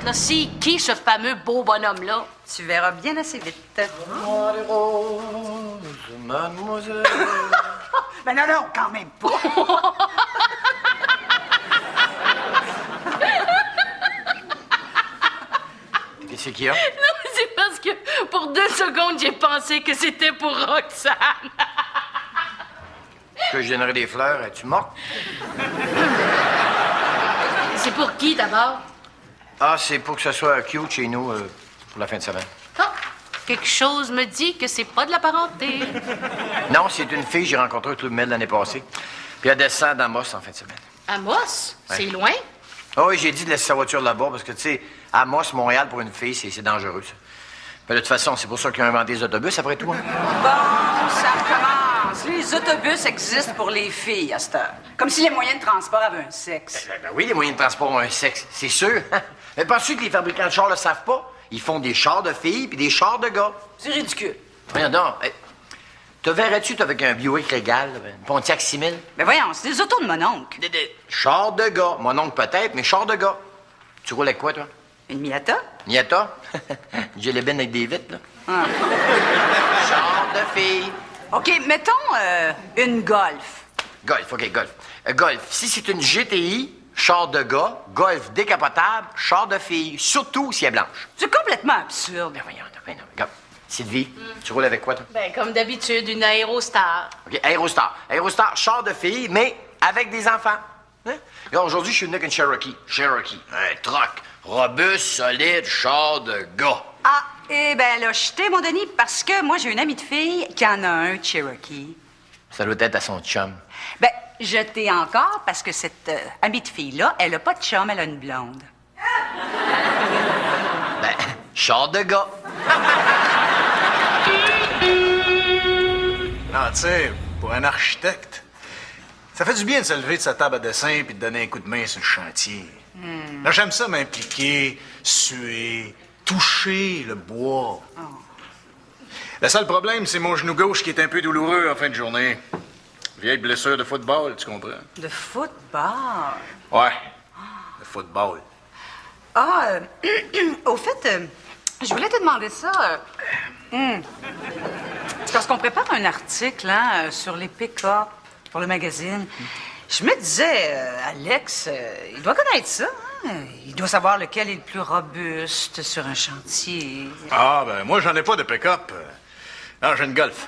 là, c'est qui ce fameux beau bonhomme-là? Tu verras bien assez vite. Moi, les roses, mademoiselle. Ben non, quand même pas. Qu'est-ce qu'il y a? Non, c'est parce que pour 2 secondes, j'ai pensé que c'était pour Roxane. Que je donnerais des fleurs, es-tu morte? C'est pour qui, d'abord? Ah, c'est pour que ce soit cute chez nous pour la fin de semaine. Ah, quelque chose me dit que c'est pas de la parenté. Non, c'est une fille que j'ai rencontrée au Club Med l'année passée. Puis elle descend d'Amos en fin de semaine. Amos? C'est loin? Ah oui, j'ai dit de laisser sa voiture là-bas parce que, tu sais, Amos, Montréal, pour une fille, c'est dangereux, ça. Mais de toute façon, c'est pour ça qu'ils ont inventé les autobus, après tout. Hein? Bon, ça recommence. Les autobus existent pour les filles à cette heure. Comme si les moyens de transport avaient un sexe. Ben oui, les moyens de transport ont un sexe, c'est sûr. Mais penses-tu que les fabricants de chars le savent pas? Ils font des chars de filles puis des chars de gars. C'est ridicule. Voyons donc. Te verrais-tu, toi, avec un Buick régal, une Pontiac 6000? Mais voyons, c'est des autos de mon oncle. Des chars de gars. Mon oncle peut-être, mais chars de gars. Tu roules avec quoi, toi? Une Miata? Niata? Jelly bean avec des vitres, là. Ah. Chars de filles. OK, mettons une Golf. Golf, OK, golf. Golf, si c'est une GTI, char de gars, golf décapotable, char de filles, surtout si elle est blanche. C'est complètement absurde. Ben voyons, regarde. Sylvie, tu roules avec quoi, toi? Ben, comme d'habitude, une aérostar. OK, Aérostar. Aérostar, char de filles, mais avec des enfants. Hein? Regarde, aujourd'hui, je suis venu avec une Cherokee. Cherokee, un truck, robuste, solide, char de gars. Ah, eh ben là, jeté, mon Denis, parce que moi, j'ai une amie de fille qui en a un Cherokee. Ça doit être à son chum. Ben, jeté encore parce que cette amie de fille-là, elle a pas de chum, elle a une blonde. Ben, char de gars. Non, tu sais, pour un architecte, ça fait du bien de se lever de sa table à dessin puis de donner un coup de main sur le chantier. Là, j'aime ça m'impliquer, suer, toucher le bois. Le seul problème, c'est mon genou gauche qui est un peu douloureux en fin de journée. Vieille blessure de football, tu comprends? De football? Ouais, de football. Ah, au fait, je voulais te demander ça. C'est parce qu'on prépare un article hein, sur les pick-up pour le magazine. Je me disais, Alex, il doit connaître ça. Hein? Il doit savoir lequel est le plus robuste sur un chantier. Ah, ben moi, j'en ai pas de pick-up. Non, j'ai une Golf.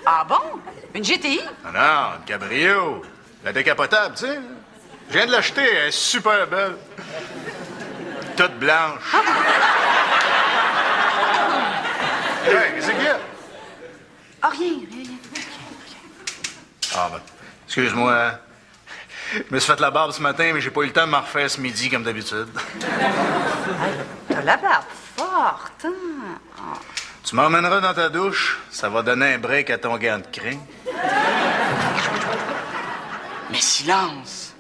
Ah bon? Une GTI? Ah non, une cabrio. La décapotable, tu sais. Je viens de l'acheter, elle est super belle. Toute blanche. Hey, qu'est-ce qu'il y a? Ah, rien. Ah, ben, excuse-moi. Je me suis fait la barbe ce matin, mais j'ai pas eu le temps de m'en refaire ce midi, comme d'habitude. T'as la barbe forte, hein? Ah. Tu m'emmèneras dans ta douche, ça va donner un break à ton gant de crin. Mais silence!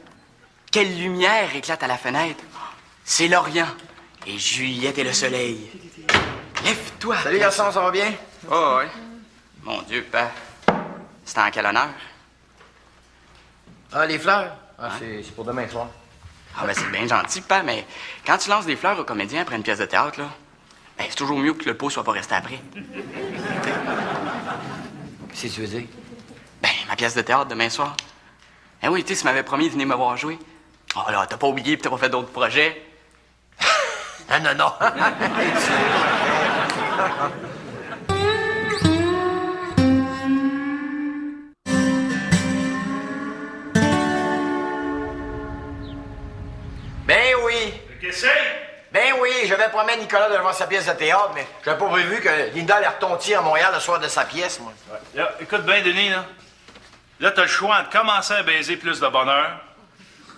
Quelle lumière éclate à la fenêtre! C'est l'Orient, et Juliette et le soleil. Lève-toi! Salut, garçon, ça va bien? Oh, oui. Mon Dieu, père. C'était en quel honneur? Ah, les fleurs? Ah, c'est pour demain soir. Ah, ben c'est bien gentil, père, mais quand tu lances des fleurs aux comédiens après une pièce de théâtre, là, ben c'est toujours mieux que le pot soit pas resté après. Qu'est-ce que tu veux dire? Ben, ma pièce de théâtre demain soir. Eh oui, tu sais, tu m'avais promis de venir me voir jouer. Oh là, t'as pas oublié pis t'as pas fait d'autres projets. Ah, non. Ben oui. Qu'est-ce que Ben oui, j'avais promis à Nicolas de voir sa pièce de théâtre, mais j'avais pas prévu que Linda allait retontir à Montréal le soir de sa pièce, moi. Là, écoute bien, Denis, là. Là, t'as le choix entre commencer à baiser plus de bonheur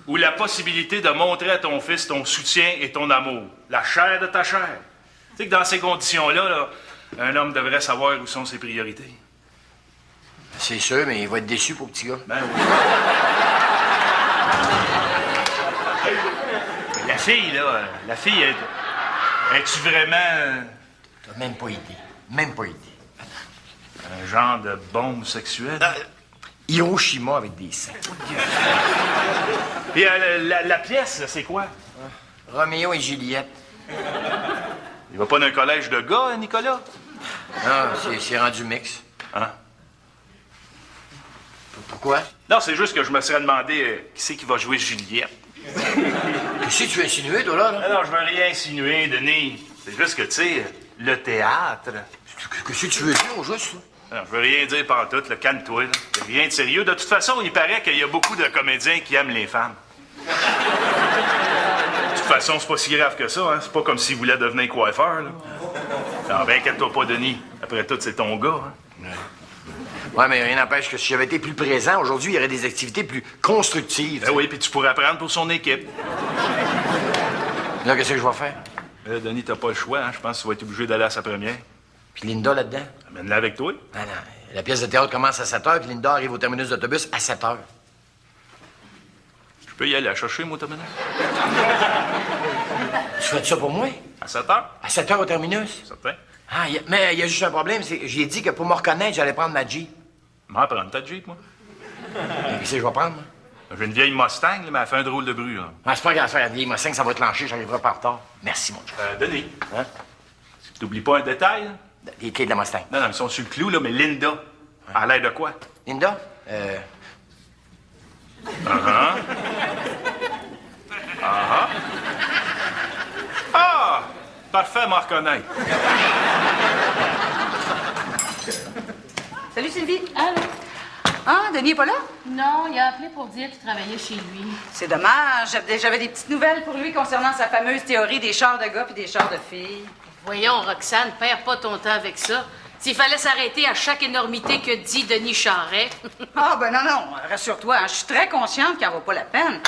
ou la possibilité de montrer à ton fils ton soutien et ton amour. La chair de ta chair. Tu sais que dans ces conditions-là, là, un homme devrait savoir où sont ses priorités. C'est sûr, mais il va être déçu pour le petit gars. Ben oui. La fille, là, es-tu vraiment T'as même pas idée. Même pas idée. un genre de bombe sexuelle? Hiroshima avec des seins. Puis la pièce, là, c'est quoi? Roméo et Juliette. Il va pas d'un collège de gars, hein, Nicolas? Non, c'est rendu mix. Hein? Pourquoi? Non, c'est juste que je me serais demandé qui c'est qui va jouer Juliette. Qu'est-ce que tu veux insinuer, toi, là? Non, je veux rien insinuer, Denis. C'est juste que, tu sais, le théâtre... Qu'est-ce que tu veux dire, au juste? Non, je veux rien dire pantoute, là. Calme-toi, là. Y a rien de sérieux. De toute façon, il paraît qu'il y a beaucoup de comédiens qui aiment les femmes. De toute façon, c'est pas si grave que ça, hein. C'est pas comme s'il voulait devenir coiffeur, là. Non, ben, inquiète-toi pas, Denis. Après tout, c'est ton gars, hein. Ouais, mais rien n'empêche que si j'avais été plus présent, aujourd'hui, il y aurait des activités plus constructives. Ben oui, puis tu pourrais prendre pour son équipe. Là, qu'est-ce que je vais faire? Denis, t'as pas le choix, hein. Je pense que tu vas être obligé d'aller à sa première. Puis Linda, là-dedans? Amène-la avec toi. Non, non. La pièce de théâtre commence à 7 h, puis Linda arrive au terminus d'autobus à 7 h. Je peux y aller la chercher, moi, ta minute? Tu fais ça pour moi? À 7 heures? À 7 h au terminus? Certain. Ah, mais il y a juste un problème, c'est j'ai dit que pour me reconnaître, j'allais prendre ma Jeep. M'en prendre ta Jeep, moi. Qu'est-ce que je vais prendre, moi? J'ai une vieille Mustang, là, mais elle fait un drôle de bruit, là. Ah, c'est pas grave, la vieille Mustang, ça va te lancer, j'arriverai pas en retard. Merci, mon chum. Denis, Hein? t'oublies pas un détail, là? Les clés de la Mustang. Non, ils sont sur le clou, là, mais Linda, elle a l'air de quoi? Linda? Ah! Parfait, m'en reconnaître. Salut, Sylvie. Allô? Ah, Denis est pas là? Non, il a appelé pour dire qu'il travaillait chez lui. C'est dommage. J'avais des petites nouvelles pour lui concernant sa fameuse théorie des chars de gars puis des chars de filles. Voyons, Roxane, perds pas ton temps avec ça. S'il fallait s'arrêter à chaque énormité que dit Denis Charret. Ah, ben non, rassure-toi, hein, je suis très consciente qu'il n'en vaut pas la peine.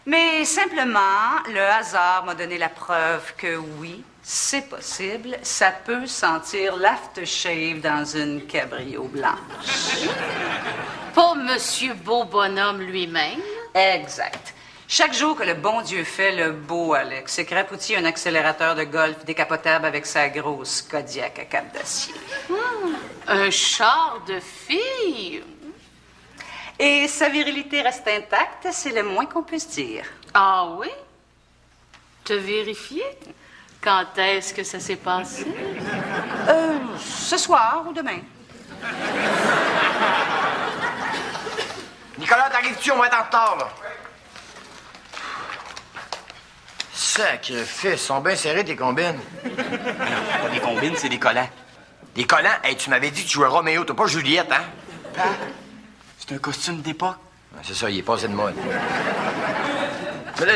Mais simplement, le hasard m'a donné la preuve que oui, c'est possible. Ça peut sentir l'aftershave dans une cabrio blanche. Pas Monsieur Beau Bonhomme lui-même. Exact. Chaque jour que le bon Dieu fait, le beau Alex se crapoutit un accélérateur de golf décapotable avec sa grosse Kodiak à cap d'acier. Un char de fille. Et sa virilité reste intacte, c'est le moins qu'on puisse dire. Ah oui? T'as vérifié? Quand est-ce que ça s'est passé? Ce soir ou demain. Nicolas, t'arrives-tu? On va être en retard, là. Sacrifice, sont bien serrés tes combines. Pas des combines, c'est des collants. Des collants? Hey, tu m'avais dit que tu jouais Roméo, t'as pas Juliette, hein? C'est un costume d'époque. Ouais, c'est ça, il est passé de mode. Mais là,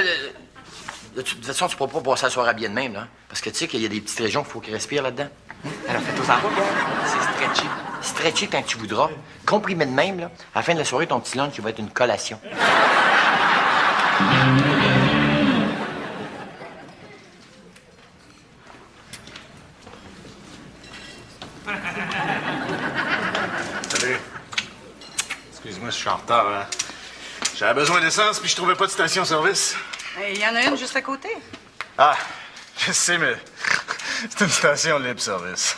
de toute façon, tu pourras pas passer la soirée habillé de même, là. Parce que tu sais qu'il y a des petites régions qu'il faut qu'ils respirent là-dedans. Alors fais-toi ça pas, gars. C'est stretchy. Stretcher tant que tu voudras. Comprimé de même, là. À la fin de la soirée, ton petit lunch, il va être une collation. Salut. Excuse-moi, je suis en retard, hein. J'avais besoin d'essence, puis je trouvais pas de station-service. Il y en a une juste à côté. Ah, je sais, mais c'est une station libre-service.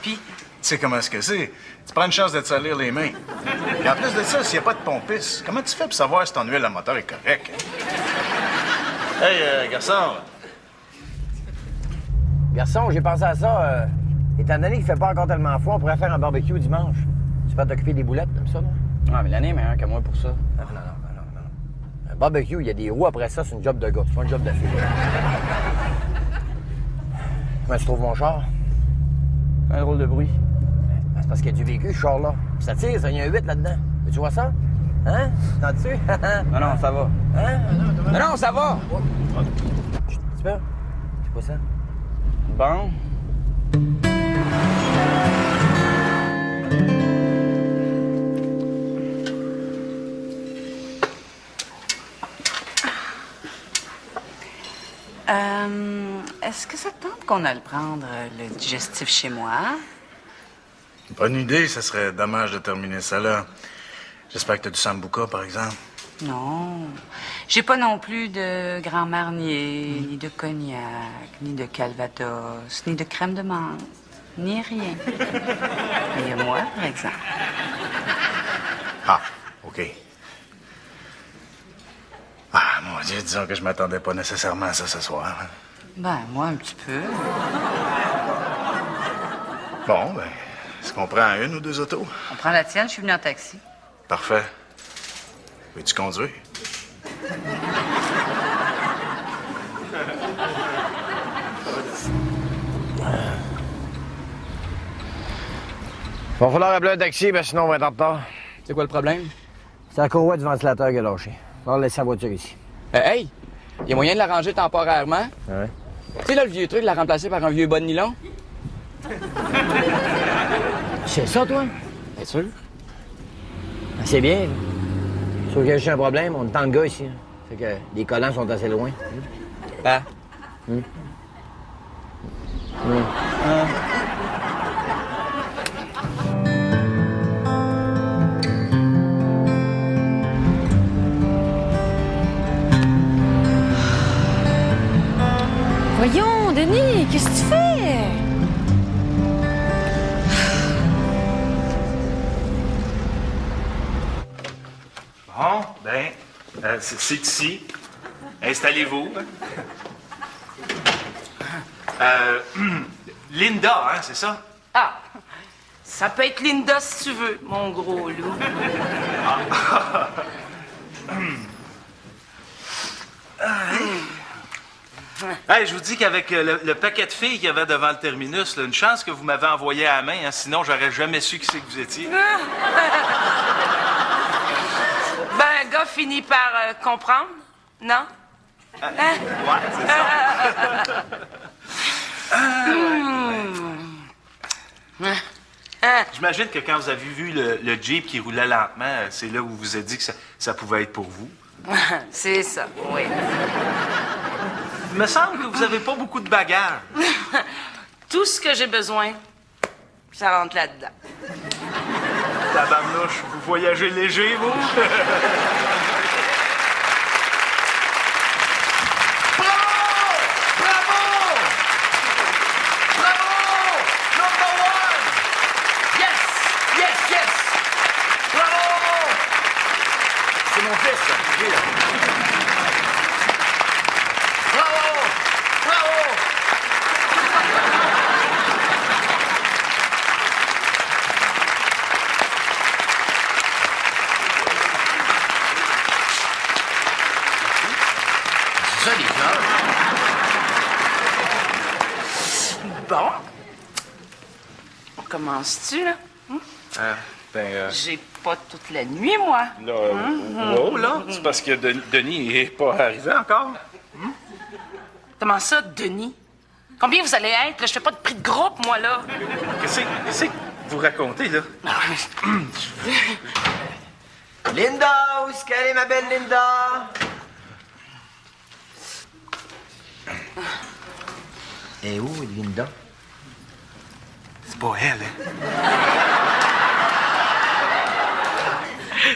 Puis, Tu sais comment est-ce que c'est? Tu prends une chance de te salir les mains. Et en plus de ça, s'il n'y a pas de pompiste, comment tu fais pour savoir si ton huile à moteur est correcte? Hein? Hey, garçon. Garçon, j'ai pensé à ça. Étant donné qu'il fait pas encore tellement froid, on pourrait faire un barbecue dimanche. Tu peux t'occuper des boulettes, comme ça, non? Ah, mais l'année est meilleure que moi pour ça. Non. Un barbecue, il y a des roues après ça, c'est une job de gars, c'est pas une job de fille. Comment tu trouves mon char? Un drôle de bruit. Ben, c'est parce qu'il y a du véhicule, ce char-là. Puis ça tire, ça, il y a un 8 là-dedans. Mais tu vois ça? Hein? T'entends-tu? Non, ça va. Hein? Non, ça va! Tu peux? C'est quoi ça? Bon. Est-ce que ça te tente qu'on aille prendre le digestif chez moi? Bonne idée, ça serait dommage de terminer ça là. J'espère que t'as du sambuca, par exemple. Non. J'ai pas non plus de Grand Marnier, ni de cognac, ni de Calvados, ni de crème de menthe, ni rien. Mais il y a moi, par exemple. Ah, OK. Ah, mon Dieu, disons que je m'attendais pas nécessairement à ça ce soir. Hein. Ben, moi, un petit peu. Bon, ben, est-ce qu'on prend une ou deux autos? On prend la tienne, je suis venue en taxi. Parfait. Veux-tu conduire? Va falloir appeler un taxi, ben sinon on va être en retard. C'est quoi le problème? C'est la courroie du ventilateur qui a lâché. On va laisser la voiture ici. Hey! Y a moyen de la ranger temporairement? Ouais. Tu sais, là, le vieux truc, la remplacer par un vieux bas de nylon? C'est ça, toi? Bien sûr. Ben, c'est bien. Sauf qu'il y a juste un problème, on est tant de gars ici. Hein. Fait que les collants sont assez loin. Ah. Voyons, Denis, qu'est-ce que tu fais? Bon, ben, c'est ici. Installez-vous. Linda, hein, c'est ça? Ah, ça peut être Linda si tu veux, mon gros loup. Hey, je vous dis qu'avec le paquet de filles qu'il y avait devant le terminus, là, une chance que vous m'avez envoyé à la main, hein, sinon j'aurais jamais su qui c'est que vous étiez. Ben, un gars finit par comprendre, non? Ouais, c'est ça. J'imagine que quand vous avez vu le Jeep qui roulait lentement, c'est là où vous vous êtes dit que ça pouvait être pour vous. C'est ça, oui. Il me semble que vous avez pas beaucoup de bagages. Tout ce que j'ai besoin, ça rentre là-dedans. Tabarnouche, vous voyagez léger, vous? C'est mon fils, ça. Lui, là. Bravo! Bravo! C'est ça, les fleurs. Bon. On commence-tu, là? J'ai pas toute la nuit, moi. Wow, là, c'est parce que Denis est pas arrivé encore. Comment ça, Denis? Combien vous allez être? Là, je fais pas de prix de groupe, moi, là. Qu'est-ce que vous racontez, là? Linda, où est-ce qu'elle est, ma belle Linda? Et où, Linda? C'est pas elle, hein?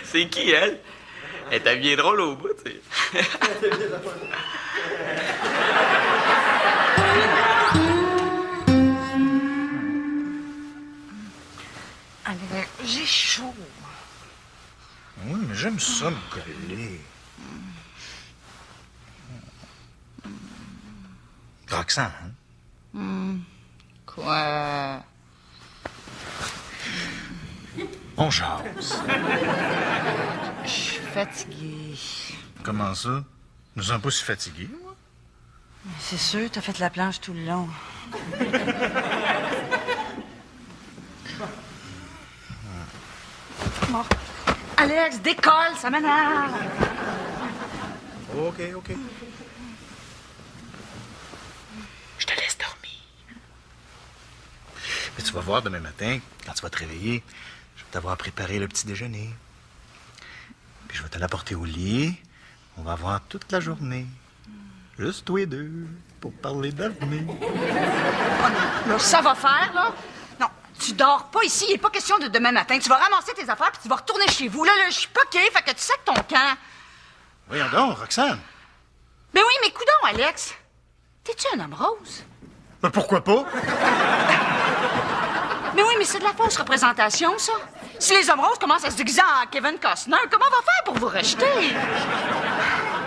C'est qui, elle? Elle est bien drôle au bout, tu sais. Allez, j'ai chaud. Oui, mais j'aime ça me coller. Roxane, hein? Quoi? On jase. Je suis fatiguée. Comment ça? Je me sens pas si fatigué, moi. C'est sûr, t'as fait la planche tout le long. Bon. Alex, décolle, ça m'énerve. OK. Je te laisse dormir. Mais tu vas voir demain matin, quand tu vas te réveiller, je vais t'avoir préparé le petit déjeuner. Puis je vais te l'apporter au lit. On va avoir toute la journée. Juste tous les deux, pour parler d'avenir. Là, ça va faire, là. Non, tu dors pas ici. Il n'est pas question de demain matin. Tu vas ramasser tes affaires puis tu vas retourner chez vous. Là, je suis poquée, fait que tu sacs ton camp. Voyons donc, Roxane. Mais oui, mais coudonc, Alex. T'es-tu un homme rose? Mais pourquoi pas? Mais oui, mais c'est de la fausse représentation, ça. Si les hommes roses commencent à se déguiser en Kevin Costner, comment on va faire pour vous rejeter?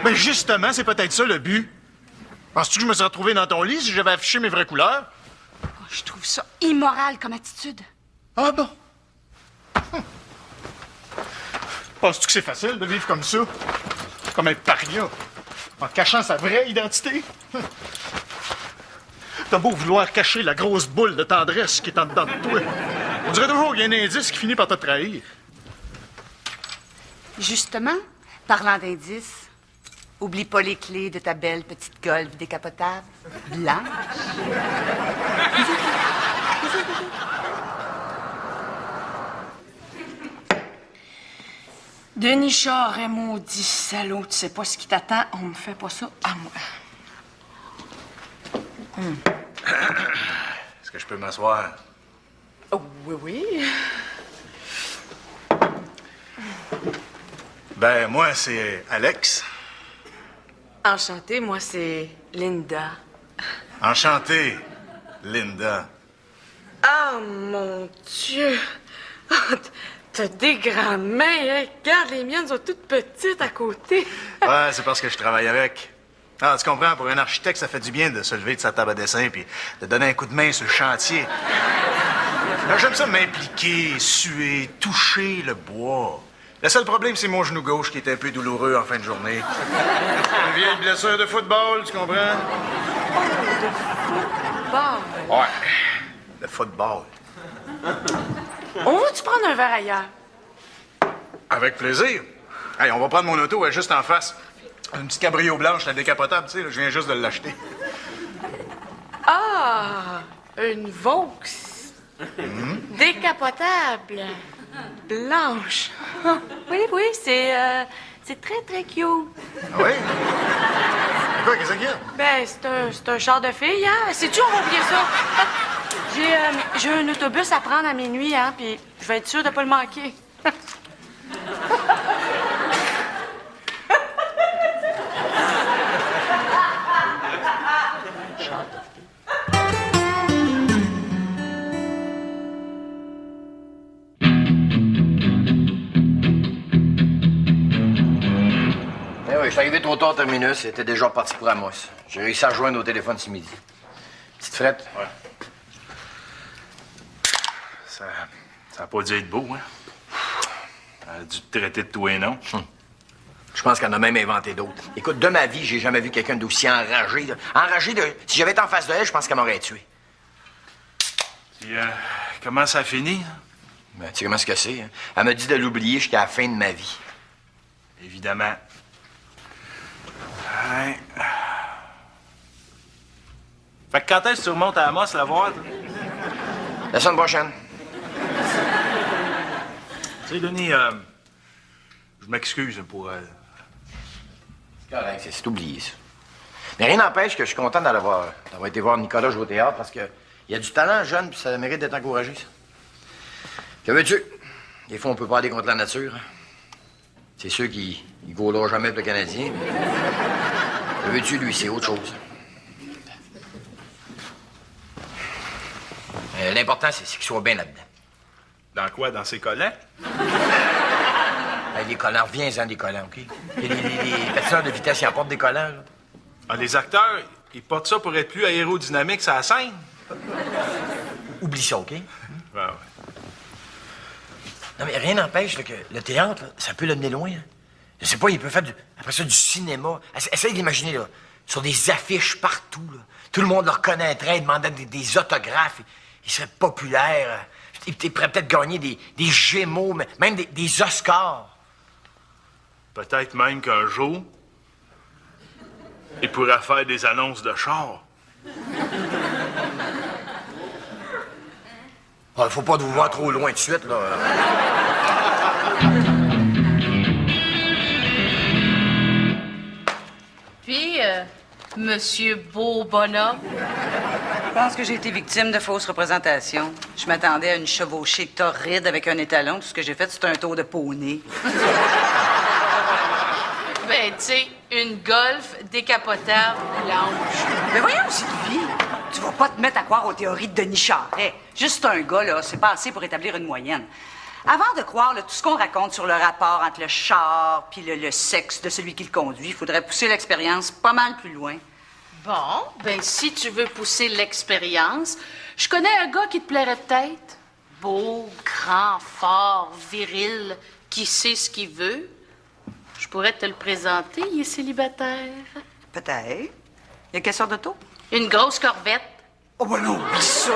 Mais justement, c'est peut-être ça le but. Penses-tu que je me serais retrouvé dans ton lit si j'avais affiché mes vraies couleurs? Oh, je trouve ça immoral comme attitude. Ah bon? Penses-tu que c'est facile de vivre comme ça? Comme un paria, en cachant sa vraie identité? T'as beau vouloir cacher la grosse boule de tendresse qui est en dedans de toi. On dirait toujours qu'il y a un indice qui finit par te trahir. Justement, parlant d'indices, oublie pas les clés de ta belle petite Golf décapotable, blanche. Denis Charest, maudit salaud, tu sais pas ce qui t'attend, on me fait pas ça à moi. Est-ce que je peux m'asseoir? Oh, oui, oui. Ben, moi, c'est Alex. Enchantée, moi, c'est Linda. Enchanté, Linda. Ah, mon Dieu! Ah, t'as des grandes mains, hein? Regarde, les miennes sont toutes petites à côté. Ouais, c'est parce que je travaille avec. Ah, tu comprends, pour un architecte, ça fait du bien de se lever de sa table à dessin puis de donner un coup de main sur le chantier. Là, j'aime ça m'impliquer, suer, toucher le bois. Le seul problème, c'est mon genou gauche qui est un peu douloureux en fin de journée. Une vieille blessure de football, tu comprends? Bon, Ouais, le football. on va-tu prendre un verre ailleurs? Avec plaisir. Hey, on va prendre mon auto, elle est juste en face. Une petite cabrio blanche, la décapotable, tu sais, là, je viens juste de l'acheter. Ah, une Vaux. Décapotable. Blanche. Oui, oui, c'est très, très cute. Ah oui? Quoi, qu'est-ce qu'il y a? Ben, c'est un char de fille, hein? Sais-tu, on va oublier ça. J'ai un autobus à prendre à minuit, hein, puis je vais être sûre de pas le manquer. Eh oui, je suis arrivé trop tard au terminus, c'était déjà parti pour Amos. J'ai réussi à joindre au téléphone ce midi. Petite frette? Ouais. Ça a pas dû être beau, hein? Elle a dû te traiter de tout et non. Je pense qu'elle en a même inventé d'autres. Écoute, de ma vie, j'ai jamais vu quelqu'un d'aussi enragé. Enragé de... Si j'avais été en face de elle, je pense qu'elle m'aurait tué. Puis, comment ça a fini? Ben, tu sais comment c'est? Hein? Elle m'a dit de l'oublier jusqu'à la fin de ma vie. Évidemment. Ouais. Fait que quand est-ce que tu remontes à Amos la voir? toi? La semaine prochaine. Tu sais, Denis, je m'excuse pour... C'est correct, c'est oublié, ça. Mais rien n'empêche que je suis content d'avoir été voir Nicolas jouer au théâtre parce que il a du talent jeune puis ça mérite d'être encouragé, ça. Que veux-tu? Des fois, on peut pas aller contre la nature. Hein. C'est sûr qu'il ne gaulera jamais pour le Canadien. Mais... Que veux-tu, lui, c'est autre chose. L'important, c'est qu'il soit bien là-dedans. Dans quoi? Dans ses collants? Hey, les collants, reviens-en des collants, OK? Les patineurs de vitesse, ils apportent des collants, là. Ah, les acteurs, ils portent ça pour être plus aérodynamiques sur la scène. Oublie ça, OK? Ouais, ouais. Non, mais rien n'empêche là, que le théâtre, là, ça peut le mener loin. Hein. Je sais pas, il peut faire après ça du cinéma. Essaye d'imaginer, là, sur des affiches partout, là. Tout le monde le reconnaîtrait, il demanderait des autographes. Il serait populaire. Il pourrait peut-être gagner des Gémeaux, même des Oscars. Peut-être même qu'un jour, il pourrait faire des annonces de char. Ah, faut pas vous voir trop loin de suite, là. Puis, Monsieur Beau Bonhomme, Je pense que j'ai été victime de fausses représentations. Je m'attendais à une chevauchée torride avec un étalon. Tout ce que j'ai fait, c'est un tour de poney. ben, tu sais, une Golf décapotable blanche. Mais voyons, Sylvie, tu vas pas te mettre à croire aux théories de Denis Charest. Juste un gars, là, c'est pas assez pour établir une moyenne. Avant de croire là, tout ce qu'on raconte sur le rapport entre le char puis le sexe de celui qui le conduit, il faudrait pousser l'expérience pas mal plus loin. Bon, ben si tu veux pousser l'expérience, je connais un gars qui te plairait peut-être. Beau, grand, fort, viril, qui sait ce qu'il veut. Je pourrais te le présenter, il est célibataire. Peut-être. Il y a quelle sorte d'auto? Une grosse corvette. Oh, ben non, oublie ça!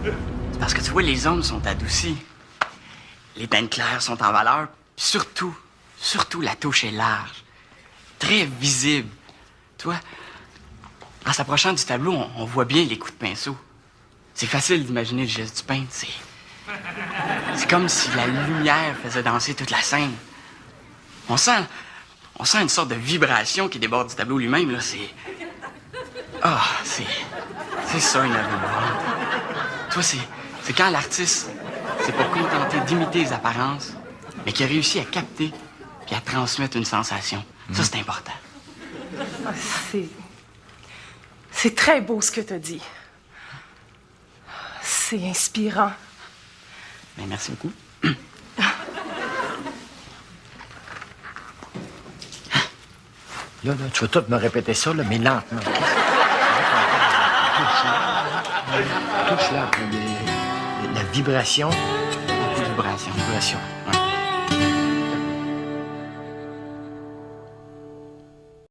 C'est parce que tu vois, les hommes sont adoucis. Les teintes claires sont en valeur. Puis surtout, la touche est large. Très visible. Tu vois, en s'approchant du tableau, on voit bien les coups de pinceau. C'est facile d'imaginer le geste du peintre. C'est comme si la lumière faisait danser toute la scène. On sent une sorte de vibration qui déborde du tableau lui-même, là. C'est ça, une œuvre vivante. Toi, c'est quand l'artiste s'est pas contenté d'imiter les apparences, mais qui a réussi à capter puis à transmettre une sensation. Ça, c'est important. Ah, c'est très beau ce que tu as dit. C'est inspirant. Ben, merci beaucoup. Là, tu vas tout me répéter ça, là, mais lentement. Touche là, la vibration. Vibration. Vibration. Ouais.